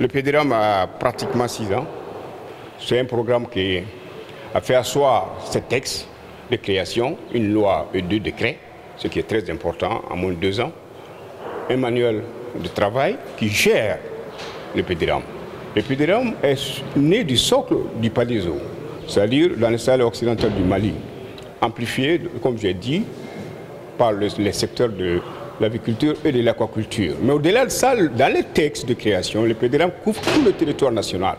Le PDRAM a pratiquement 6 ans. C'est un programme qui a fait asseoir ce texte de création, une loi et 2 décrets, ce qui est très important, en moins de 2 ans. Un manuel de travail qui gère le PDRAM. Le PDRAM est né du socle du PADESO, c'est-à-dire dans le Sahel occidental du Mali, amplifié, comme j'ai dit, par les secteurs de l'agriculture et de l'aquaculture. Mais au-delà de ça, dans les textes de création, le PDRAM couvre tout le territoire national.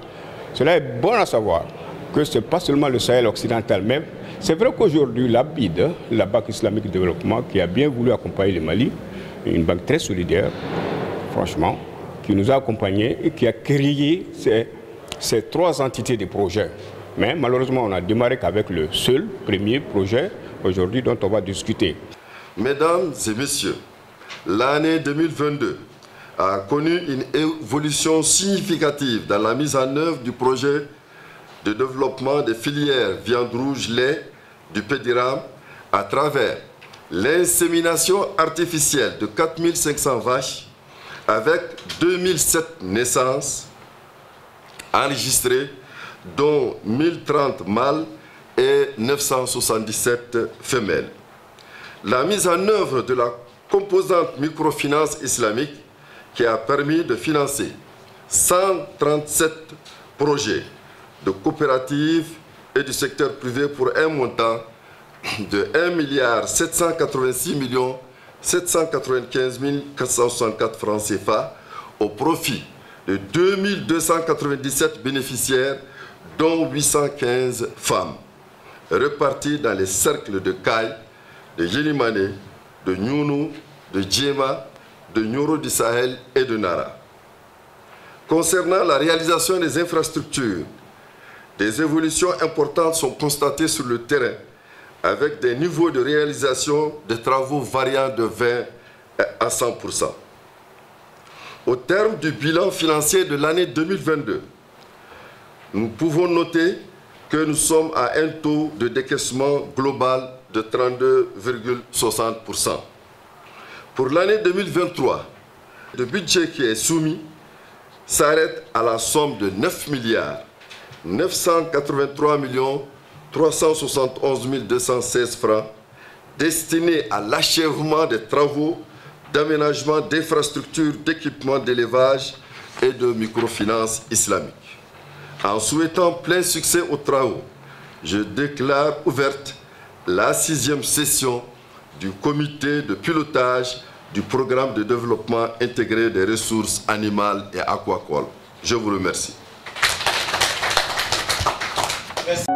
Cela est bon à savoir que ce n'est pas seulement le Sahel occidental même. C'est vrai qu'aujourd'hui, la BID, la Banque islamique de développement, qui a bien voulu accompagner le Mali, une banque très solidaire, franchement, qui nous a accompagnés et qui a créé ces 3 entités de projets. Mais malheureusement, on a démarré qu'avec le seul premier projet aujourd'hui dont on va discuter. Mesdames et messieurs, l'année 2022 a connu une évolution significative dans la mise en œuvre du projet de développement des filières viande rouge, lait du PDRAM à travers l'insémination artificielle de 4500 vaches avec 2007 naissances enregistrées, dont 1030 mâles et 977 femelles. La mise en œuvre de la composante microfinance islamique qui a permis de financer 137 projets de coopératives et du secteur privé pour un montant de 1 786 795 464 francs CFA au profit de 2297 bénéficiaires, dont 815 femmes, réparties dans les cercles de Kaye, de Yélimane, de Nyounou, de Djema, de Nyoro du Sahel et de Nara. Concernant la réalisation des infrastructures, des évolutions importantes sont constatées sur le terrain, avec des niveaux de réalisation de travaux variant de 20 à 100%. Au terme du bilan financier de l'année 2022, nous pouvons noter que nous sommes à un taux de décaissement global de 32,60%. Pour l'année 2023, le budget qui est soumis s'arrête à la somme de 9 983 371 216 francs destinés à l'achèvement des travaux d'aménagement d'infrastructures d'équipement d'élevage et de microfinance islamique. En souhaitant plein succès aux travaux, je déclare ouverte la 6e session du comité de pilotage du programme de développement intégré des ressources animales et aquacoles. Je vous remercie. Merci.